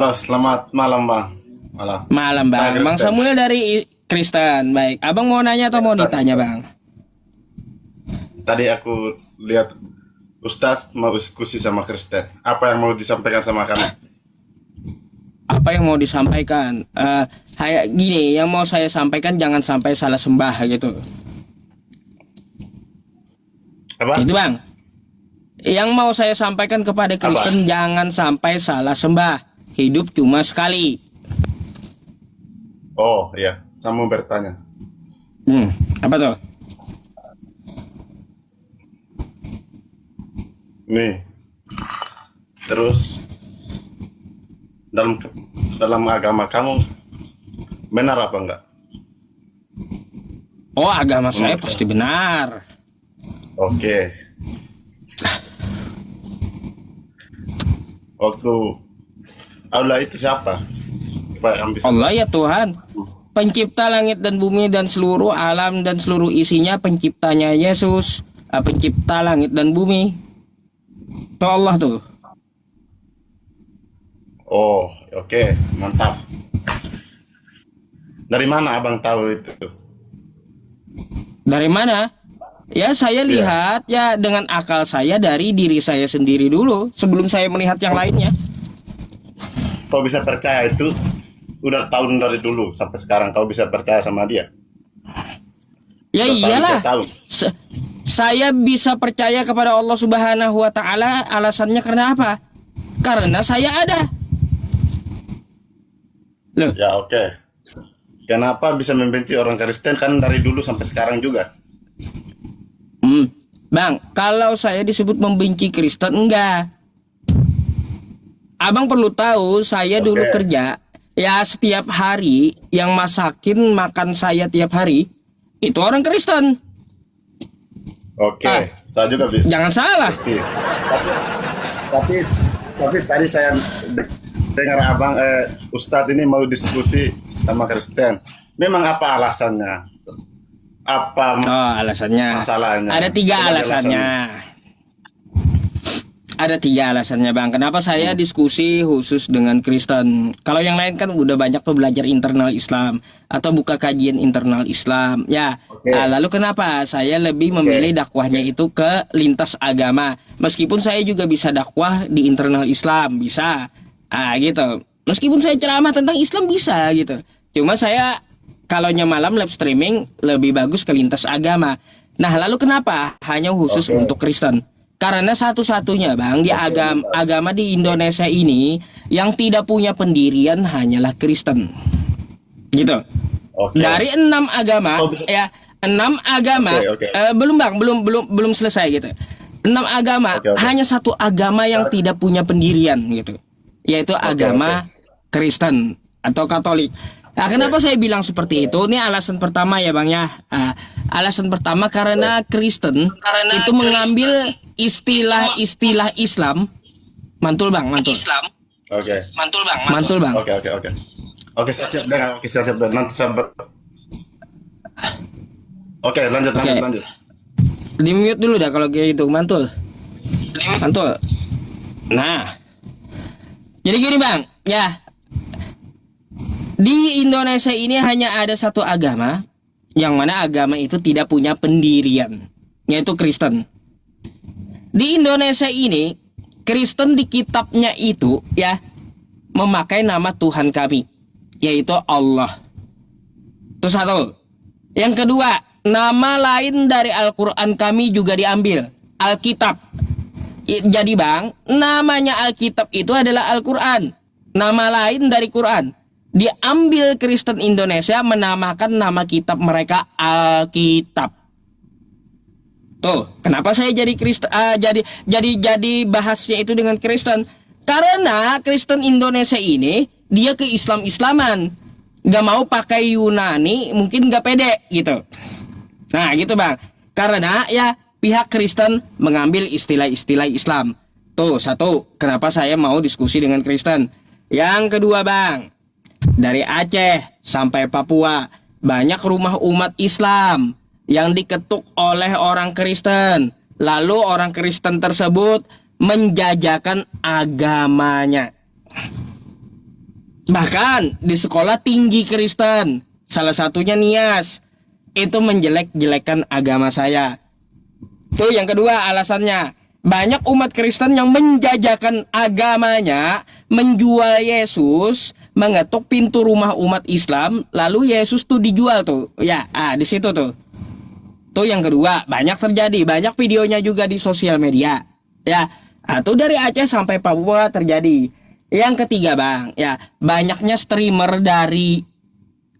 Halo, selamat malam Bang. Malam. Malam Saya Bang. Bang Kristen. Samuel dari Kristen. Baik. Abang mau nanya atau mau ditanya Bang? Tadi aku lihat Ustadz mau diskusi sama Kristen. Apa yang mau disampaikan sama kami? Apa yang mau disampaikan? Kayak gini, yang mau saya sampaikan jangan sampai salah sembah gitu. Apa? Itu Bang. Yang mau saya sampaikan kepada Apa? Kristen jangan sampai salah sembah. Hidup cuma sekali. Oh iya, saya mau bertanya. Apa tuh? Nih, terus dalam dalam agama kamu benar apa enggak? Oh, agama saya Menurut pasti kamu? benar. Oke. Waktu Allah itu siapa? Supaya kamu bisa tahu. Allah ya Tuhan, pencipta langit dan bumi dan seluruh alam dan seluruh isinya, penciptanya Yesus, pencipta langit dan bumi. Itu Allah tuh. Oh, oke, mantap. Dari mana abang tahu itu? Dari mana? Ya saya Iya. lihat ya dengan akal saya dari diri saya sendiri dulu sebelum saya melihat yang lainnya. Kau bisa percaya itu udah tahun dari dulu sampai sekarang kau bisa percaya sama dia. Ya Udah tahun ke iyalah. tahun. Se- saya bisa percaya kepada Allah Subhanahu wa taala, alasannya karena apa? Karena saya ada. Loh, Ya oke. Kenapa bisa membenci orang Kristen kan dari dulu sampai sekarang juga? Bang, kalau saya disebut membenci Kristen enggak. Abang perlu tahu, saya dulu Oke. kerja, ya setiap hari yang masakin makan saya tiap hari itu orang Kristen. Oke, Ah, saya juga bisa. jangan salah. Tapi tapi tapi tadi saya dengar abang Ustadz ini mau diskusi sama Kristen. Memang apa alasannya? Apa Oh, alasannya. masalahnya? Ada tiga Sebagai alasannya. Ada tiga alasannya Bang. Kenapa saya diskusi khusus dengan Kristen? Kalau yang lain kan udah banyak tuh belajar internal Islam atau buka kajian internal Islam. Ya, Oke. lalu kenapa saya lebih memilih dakwahnya itu ke lintas agama? Meskipun saya juga bisa dakwah di internal Islam, bisa. Gitu. Meskipun saya ceramah tentang Islam bisa gitu. Cuma saya kalau malam live streaming lebih bagus ke lintas agama. Nah, lalu kenapa hanya khusus Oke. untuk Kristen? Karena satu-satunya Bang di agama di Indonesia ini yang tidak punya pendirian hanyalah Kristen. Gitu. Oke. Dari 6 agama Oh, bisa. ya, 6 agama Oke, oke. belum Bang, belum selesai gitu. 6 agama, Oke, oke. hanya satu agama yang tidak punya pendirian gitu. Yaitu agama Kristen atau Katolik. Nah, kenapa saya bilang seperti itu? Ini alasan pertama ya Bang ya. Alasan pertama karena Kristen itu mengambil istilah-istilah Islam. Mantul Bang, mantul. Oke. Mantul Bang. Oke, oke, oke. Oke, saya siap dengar. Oke, saya siap dengar. Nanti saya Oke, lanjut, Oke. lanjut, lanjut. Di mute dulu dah kalau kayak gitu, mantul. Mantul. Nah, jadi gini Bang, ya. Di Indonesia ini hanya ada satu agama yang mana agama itu tidak punya pendirian, yaitu Kristen. Di Indonesia ini, Kristen di kitabnya itu ya memakai nama Tuhan kami, yaitu Allah. Itu satu. Yang kedua, nama lain dari Al-Quran kami juga diambil, Alkitab. Jadi Bang, namanya Alkitab itu adalah Al-Quran. Nama lain dari Quran. Diambil Kristen Indonesia menamakan nama kitab mereka Alkitab. Tuh, kenapa saya jadi Kristen jadi bahasnya itu dengan Kristen? Karena Kristen Indonesia ini dia ke Islam-Islaman. Gak mau pakai Yunani, mungkin gak pede gitu. Nah, gitu Bang. Karena ya pihak Kristen mengambil istilah-istilah Islam. Tuh, satu, kenapa saya mau diskusi dengan Kristen. Yang kedua Bang, dari Aceh sampai Papua banyak rumah umat Islam yang diketuk oleh orang Kristen. Lalu orang Kristen tersebut menjajakan agamanya. Bahkan di sekolah tinggi Kristen, salah satunya Nias, itu menjelek-jelekan agama saya. Tuh yang kedua alasannya. Banyak umat Kristen yang menjajakan agamanya, menjual Yesus, mengetuk pintu rumah umat Islam, lalu Yesus tuh dijual tuh. Ya, di situ tuh. Tuh yang kedua, banyak terjadi, banyak videonya juga di sosial media. Ya, tuh dari Aceh sampai Papua terjadi. Yang ketiga, Bang, ya, banyaknya streamer dari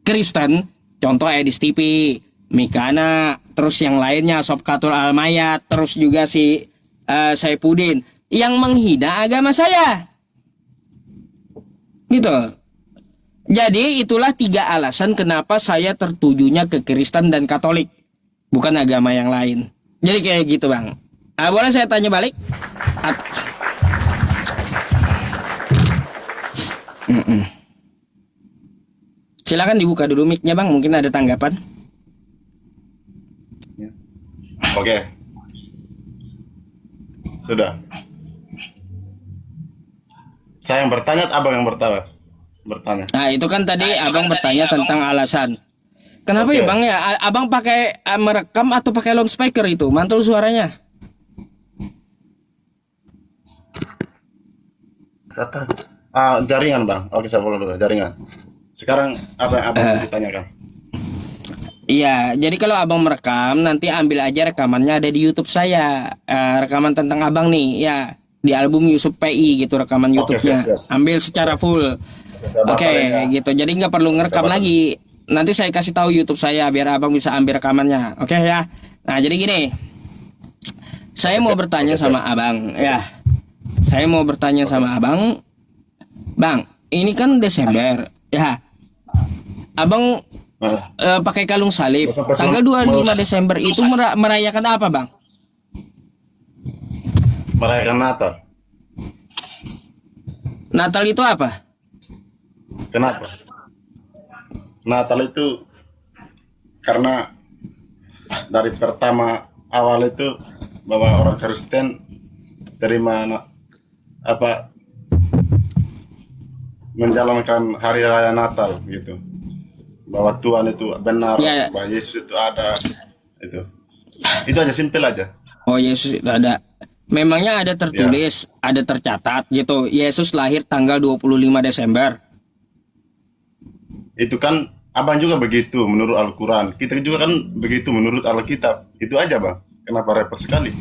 Kristen, contoh Edis TV, Mikana, terus yang lainnya Sobkatul Almayat, terus juga si Saipudin yang menghina agama saya. Gitu. Jadi itulah 3 alasan kenapa saya tertujunya ke Kristen dan Katolik, bukan agama yang lain. Jadi kayak gitu, Bang. Boleh saya tanya balik? Silakan dibuka dulu mic-nya, Bang. Mungkin ada tanggapan. Oke. Sudah. Saya yang bertanya, abang yang bertanya. Nah, itu kan tadi abang bertanya tentang alasan. Kenapa ya, Oke. Bang ya? Abang pakai merekam atau pakai loudspeaker itu? Mantul suaranya. Kata. Jaringan, Bang. Oke, saya follow dulu jaringan. Sekarang apa yang abang ditanyakan? Iya, jadi kalau abang merekam, nanti ambil aja rekamannya ada di YouTube saya. Rekaman tentang abang nih, ya, di album Yusuf PI gitu rekaman Oke, YouTube-nya. siap. Ambil secara full. Oke, gitu. Jadi nggak perlu ngerekam lagi. Nanti saya kasih tahu YouTube saya biar abang bisa ambil rekamannya. Oke ya. Nah, jadi gini. Saya mau bertanya sama abang, ya. Saya mau bertanya sama abang, Bang, ini kan Desember, ya. Abang pakai kalung salib. Tanggal 25 Desember itu merayakan apa, Bang? Merayakan Natal. Natal itu apa? Kenapa? Natal itu karena dari pertama awal itu bahwa orang Kristen terima menjalankan hari raya Natal gitu. Bahwa Tuhan itu benar, Ya. bahwa Yesus itu ada, itu aja, simpel aja. Oh, Yesus itu ada. Memangnya ada tertulis, ada tercatat gitu. Yesus lahir tanggal 25 Desember. Itu kan abang juga begitu menurut Al-Quran, kita juga kan begitu menurut Alkitab. Itu aja, Bang. Kenapa repot sekali?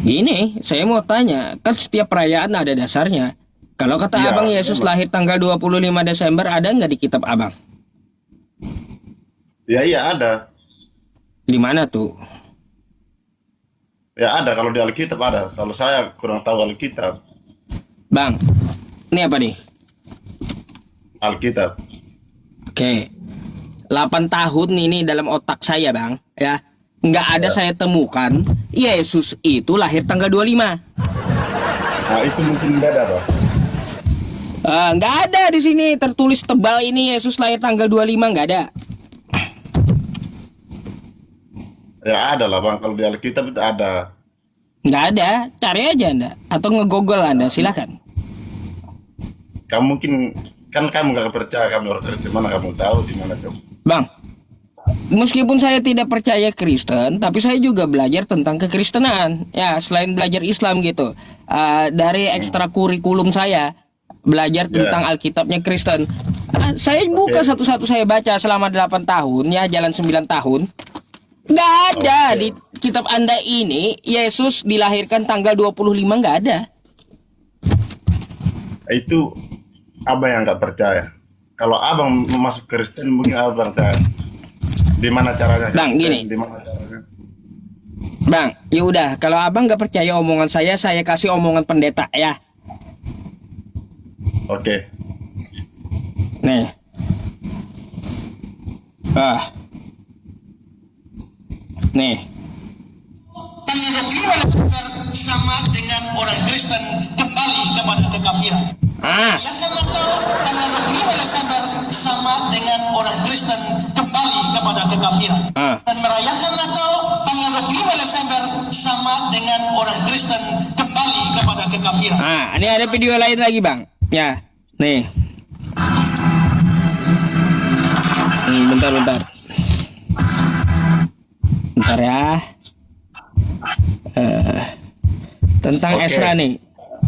Gini, saya mau tanya, kan setiap perayaan ada dasarnya. Kalau kata Iya, abang Yesus memang. lahir tanggal 25 Desember, ada nggak di kitab abang? Ya iya ada. Di mana tuh? Ya ada, kalau di Alkitab ada. Kalau saya kurang tahu Alkitab. Bang, ini apa nih? Alkitab. Oke, 8 tahun ini dalam otak saya, Bang, ya. Nggak ada saya temukan Yesus itu lahir tanggal 25. Nah itu mungkin beda, Bang. Nggak ada di sini tertulis tebal ini Yesus lahir tanggal 25, nggak ada. Ya ada lah, Bang. Kalau di Alkitab itu ada. Nggak ada, cari aja Anda atau ngegoogle Anda, silakan. Kamu mungkin kan kamu gak percaya, kamu orang Kristen, mana kamu tahu di mana kamu. Bang, meskipun saya tidak percaya Kristen, tapi saya juga belajar tentang kekristenan. Ya, selain belajar Islam gitu. Dari ekstrakurikulum saya, belajar tentang Alkitabnya Kristen. Saya buka satu-satu, saya baca selama 8 tahun, ya, jalan 9 tahun. Nggak ada di kitab Anda ini, Yesus dilahirkan tanggal 25, nggak ada. Itu abang yang nggak percaya. Kalau abang masuk Kristen, mungkin abang percaya. Di mana caranya? Bang, gini. Di mana caranya? Bang, ya udah, kalau abang nggak percaya omongan saya kasih omongan pendeta ya. Oke. Nih. Nih. Tanggal 25 Desember sama dengan orang Kristen kembali kepada kekafiran. Merayakan Natal tanggal 25 Desember sama dengan orang Kristen kembali kepada kekafiran. Dan merayakan Natal tanggal 25 Desember sama dengan orang Kristen kembali kepada kekafiran. Ini ada video lain lagi, Bang. Ya, nih. Bentar. Bentar ya. Tentang Oke. Esra nih.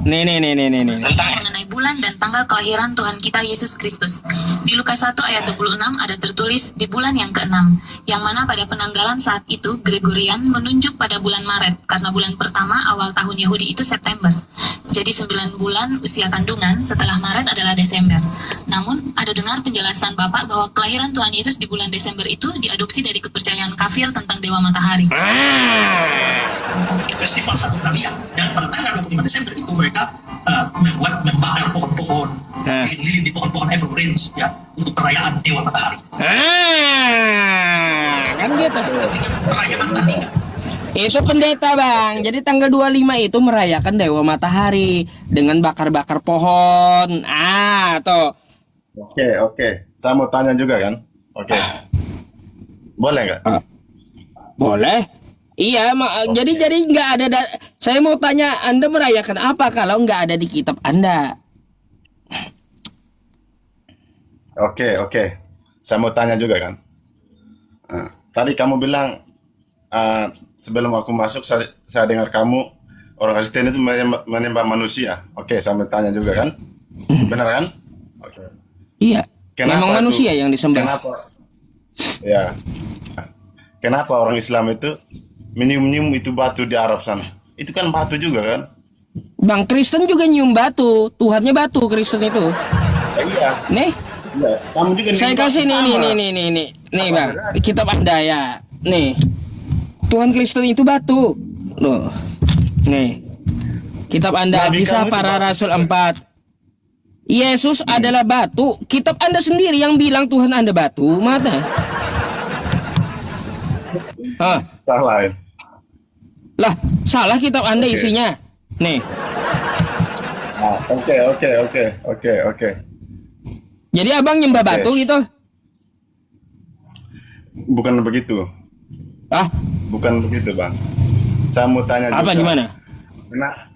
Nih. Mengenai bulan dan tanggal kelahiran Tuhan kita Yesus Kristus. Di Lukas 1 ayat 26 ada tertulis di bulan yang ke-6, yang mana pada penanggalan saat itu Gregorian menunjuk pada bulan Maret, karena bulan pertama awal tahun Yahudi itu September. Jadi 9 bulan usia kandungan setelah Maret adalah Desember. Namun ada dengar penjelasan Bapak bahwa kelahiran Tuhan Yesus di bulan Desember itu diadopsi dari kepercayaan kafir tentang Dewa Matahari. Festival satu kalian, dan pada tanggal 25 Desember itu mereka membakar pohon-pohon lilin di pohon-pohon evergreens ya untuk perayaan Dewa Matahari. Kan gitu. Perayaan tandingan. Itu pendeta bang. Jadi tanggal 25 itu merayakan Dewa Matahari dengan bakar-bakar pohon. Tuh. Oke. Saya mau tanya juga kan. Oke. Boleh nggak? Boleh. Iya, jadi nggak ada. Saya mau tanya, Anda merayakan apa kalau nggak ada di kitab Anda? Oke. Saya mau tanya juga kan. Tadi kamu bilang sebelum aku masuk saya dengar kamu orang Kristen itu menyembah manusia. Oke, saya mau tanya juga kan. Benar kan? Oke. Iya. Memang manusia yang disembah. Kenapa? Ya. Kenapa orang Islam itu menyium itu batu di Arab sana? Itu kan batu juga kan? Bang, Kristen juga nyium batu. Tuhannya batu Kristen itu. Iya. Nih, Iya. Kamu juga saya nyium kasih batu sama. nih bang, kitab Anda ya. Nih, Tuhan Kristen itu batu. Loh, nih, kitab Anda Nabi Kisah kamu itu Para batu. Rasul 4. Yesus adalah batu. Kitab Anda sendiri yang bilang Tuhan Anda batu. Mana? Salah. Ya. Lah, salah kitab Anda Oke. isinya. Nih, Oke. jadi abang nyembah Oke. batu gitu? Bukan begitu. Bukan begitu, Bang. Saya mau tanya Apa juga. gimana?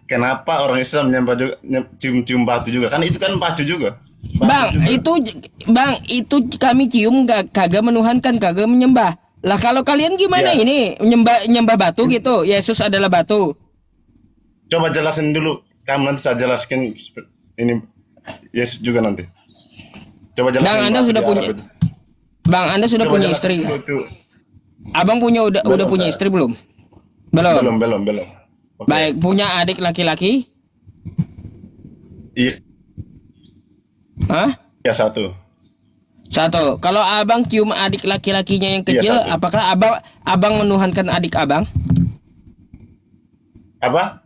Kenapa orang Islam menyembah juga cium-cium batu juga? Kan itu kan batu juga. Batu juga. Itu kami cium kagak menuhankan, kagak menyembah. Lah kalau kalian gimana Ya. ini nyembah batu gitu? Yesus adalah batu. Coba jelasin dulu. Kamu nanti saya jelaskan ini Yesus juga nanti. Coba jelasin. Bang, Anda batu sudah di punya Arab itu. Bang, Anda sudah Coba punya jelasin istri. dulu tuh. Abang udah Belum, punya saya. istri belum? Belum. Belum. Oke. Baik, punya adik laki-laki? Iya, Hah? ya, satu. Satu. Kalau abang cium adik laki-lakinya yang Iya, kecil, satu. apakah abang menuhankan adik abang? Apa?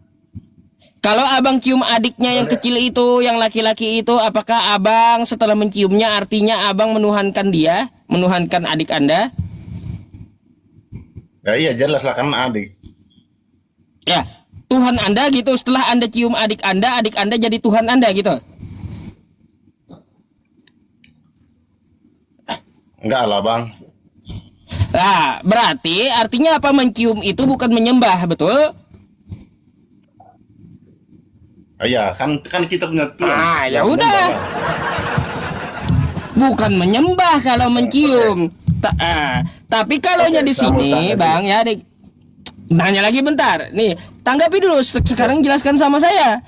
Kalau abang cium adiknya yang kecil itu, yang laki-laki itu, apakah abang setelah menciumnya artinya abang menuhankan dia, menuhankan adik Anda? Ya iya jelas lah karena adik. Ya, Tuhan Anda gitu. Setelah Anda cium adik Anda jadi Tuhan Anda gitu. Enggak lah, Bang. Nah, berarti artinya apa, mencium itu bukan menyembah, betul? Iya, kan kita punya Tuhan. Ya Yang udah. menyembah. Bukan menyembah kalau mencium. Tapi kalaunya Oke, di saya mau sini, tanya Bang, ya, nanya lagi bentar. Nih, tanggapi dulu. Sekarang jelaskan sama saya.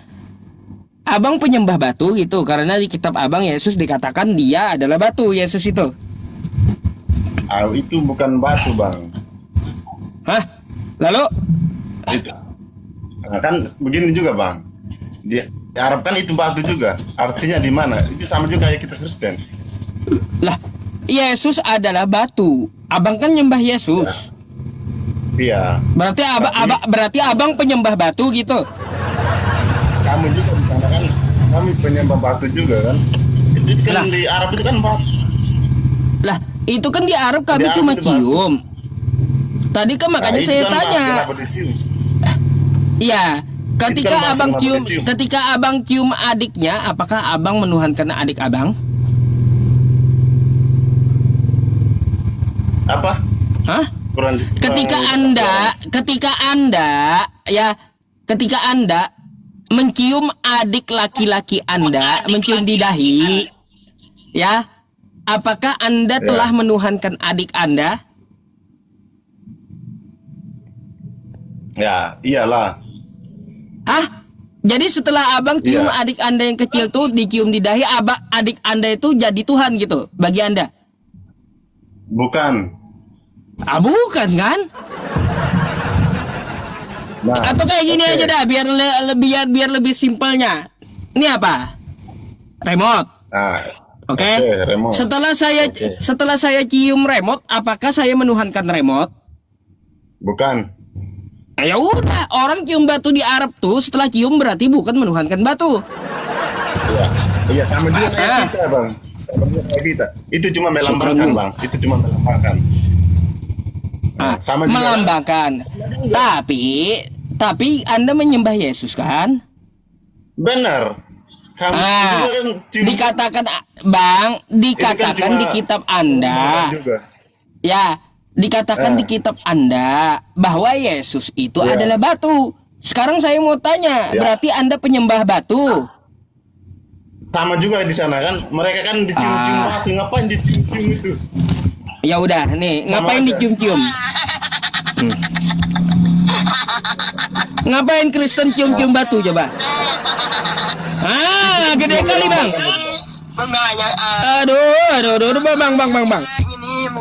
Abang penyembah batu gitu, karena di kitab Abang Yesus dikatakan dia adalah batu, Yesus itu. Itu bukan batu, Bang. Hah? Lalu? Itu. Nah, kan begini juga, Bang. Di Arab kan itu batu juga. Artinya di mana? Itu sama juga kayak kita Kristen. Lah, Yesus adalah batu. Abang kan nyembah Yesus. Iya. Berarti abang penyembah batu gitu. Kamu juga di sana kan. Kami penyembah batu juga kan. Itu kan Lah. di Arab itu kan batu. Lah, itu kan di Arab kami Di Arab cuma itu batu. cium. Tadi kan makanya Nah, itu saya kan tanya. batu, kenapa dicium? Iya, ketika Itu kan abang batu, cium, kenapa dicium? ketika abang cium adiknya, apakah abang menuhankan adik abang? Apa? Hah? Kurang. Ketika Anda mencium adik laki-laki Anda, mencium di dahi, ya, apakah Anda telah menuhankan adik Anda? Ya, iyalah. Hah? Jadi setelah abang cium Iya. adik Anda yang kecil tuh, dicium di dahi, adik Anda itu jadi Tuhan gitu bagi Anda? Bukan. Ah, bukan kan? Nah, Atau kayak gini oke. aja dah, biar lebih simpelnya. Ini apa? Remote. Nah, Oke. remote. Setelah saya cium remote, apakah saya menuhankan remote? Bukan. Nah, ya udah, orang cium batu di Arab tuh setelah cium berarti bukan menuhankan batu. Iya. Iya, sama juga kayak Ah. kita, Bang. Sama juga kayak kita. Itu cuma Syukran melambangkan, dulu. Bang. Itu cuma melambangkan. Ah, sama juga. melambangkan. Tapi Anda menyembah Yesus kan? Benar. Kamu Ah, juga kan cium- dikatakan Bang, dikatakan cuma di kitab Anda. juga. Ya, dikatakan di kitab Anda bahwa Yesus itu Ya. adalah batu. Sekarang saya mau tanya, Ya. berarti Anda penyembah batu? Sama juga di sana kan. Mereka kan dicium-cium Ah. batu. Ngapain dicium-cium itu? Ya udah, nih, Sama ngapain aja. dicium-cium? Ngapain Kristen cium-cium batu coba? Ah, gede kali Bang. Aduh, bang.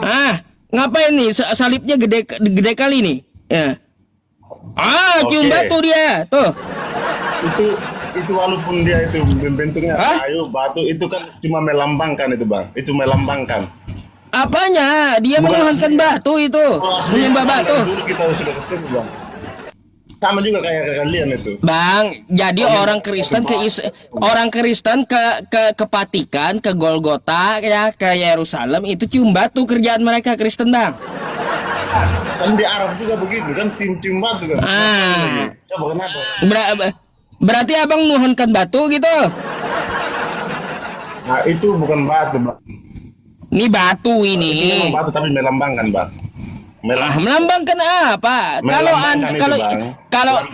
Ah, ngapain nih salibnya gede kali nih? Ya. Ah, cium Oke. batu dia, tuh. Itu walaupun dia itu bentuknya Hah? kayu batu itu kan cuma melambangkan itu, Bang. Itu melambangkan. Apanya? Dia Bukan menuhankan asli. batu itu, Kalau asli menyembah Bang, batu. dulu kita sudah ketemu, Bang. Sama juga kayak kalian itu. Bang, jadi orang Kristen ke Vatikan, ke Golgota, ya, ke Yerusalem itu cium batu kerjaan mereka Kristen, Bang. Kan di Arab juga begitu kan, cium batu kan. Ah. Coba kenapa? Berarti Abang nuhankan batu gitu. Nah, itu bukan batu, Bang. Ini batu Itu ini. memang batu tapi melambangkan, Bang. Melambangkan apa? Kalau Melambangkan itu, Bang.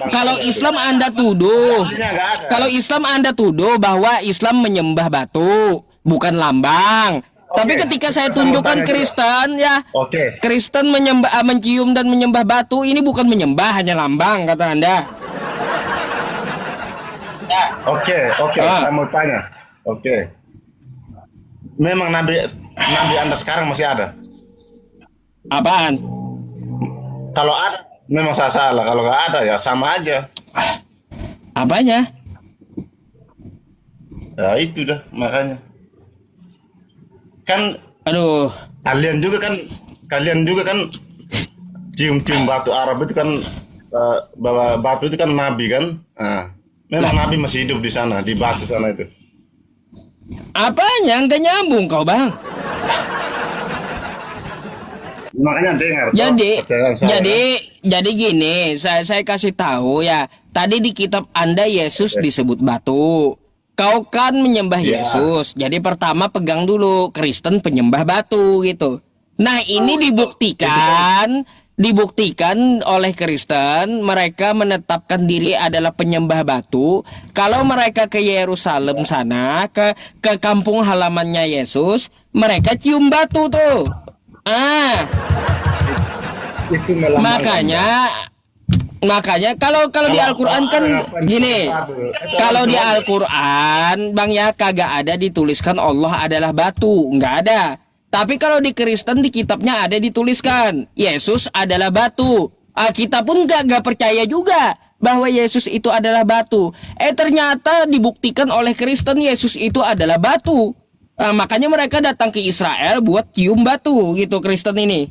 kalau Islam Anda tuduh, Aslinya nggak ada. kalau Islam Anda tuduh bahwa Islam menyembah batu, bukan lambang. Tapi ketika saya Sama tunjukkan tanya Kristen ya, Oke. Kristen mencium dan menyembah batu, ini bukan menyembah, hanya lambang kata Anda. Oke, Ah. saya mau tanya. Oke. Memang nabi Anda sekarang masih ada? Apaan? Kalau ada, memang saya salah. Kalau nggak ada, ya sama aja. Apanya? Ya itu dah, makanya. Kan Aduh, kalian juga kan cium-cium batu Arab itu kan bahwa batu itu kan nabi kan. Nah, memang nabi masih hidup di sana, di batu sana itu. apanya? Nggak nyambung kau, Bang. Makanya dengar. toh, Jadi, percayaan saya. jadi gini, saya kasih tahu ya. Tadi di kitab Anda Yesus disebut batu. Kau kan menyembah Ya. Yesus. Jadi pertama pegang dulu Kristen penyembah batu gitu. Nah, ini dibuktikan oleh Kristen, mereka menetapkan diri adalah penyembah batu. Kalau mereka ke Yerusalem sana, ke kampung halamannya Yesus, mereka cium batu tuh. Ah, itu melambangkan. makanya kalau di Kalau Al-Qur'an kan apa, gini. batu. Itu Kalau di langsung Al-Qur'an, Bang ya, kagak ada dituliskan Allah adalah batu, nggak ada. Tapi kalau di Kristen di kitabnya ada dituliskan Yesus adalah batu. Kita pun nggak percaya juga bahwa Yesus itu adalah batu. Ternyata dibuktikan oleh Kristen Yesus itu adalah batu. Makanya mereka datang ke Israel buat cium batu gitu Kristen ini.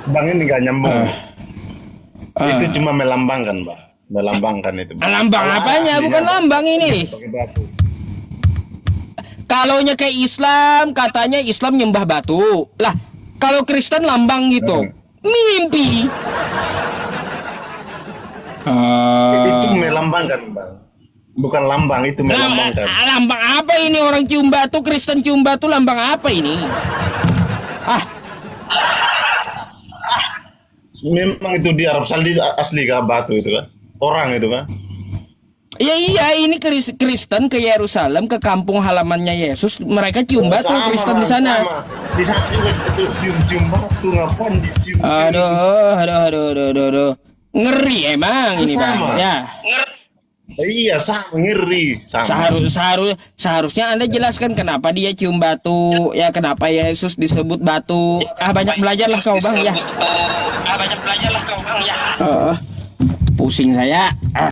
Bang ini nggak nyambung. Ah. Itu cuma melambangkan, Bang. Melambangkan itu. Bang. Lambang Kalau apanya? aslinya, Bukan lambang ini. pakai batu. Kalaunya kayak Islam, katanya Islam nyembah batu. Lah, kalau Kristen lambang gitu. Mimpi. Itu melambangkan, Bang. Bukan lambang, itu melambangkan. Lambang apa ini, orang cium batu, Kristen cium batu, lambang apa ini? Memang itu di Arab Saudi asli kah batu itu kan? Orang itu kan? Ya iya, ini Kristen ke Yerusalem, ke kampung halamannya Yesus, mereka cium batu Kristen di sana. Sama. Di sana juga cium-cium batu, ngapain dicium? Aduh. Ngeri emang ini Bang. Sama. Ya. Iya, sama ngeri. Sama. Seharusnya Anda jelaskan kenapa dia cium batu, ya kenapa Yesus disebut batu. Banyak belajarlah kau Bang ya. Pusing saya.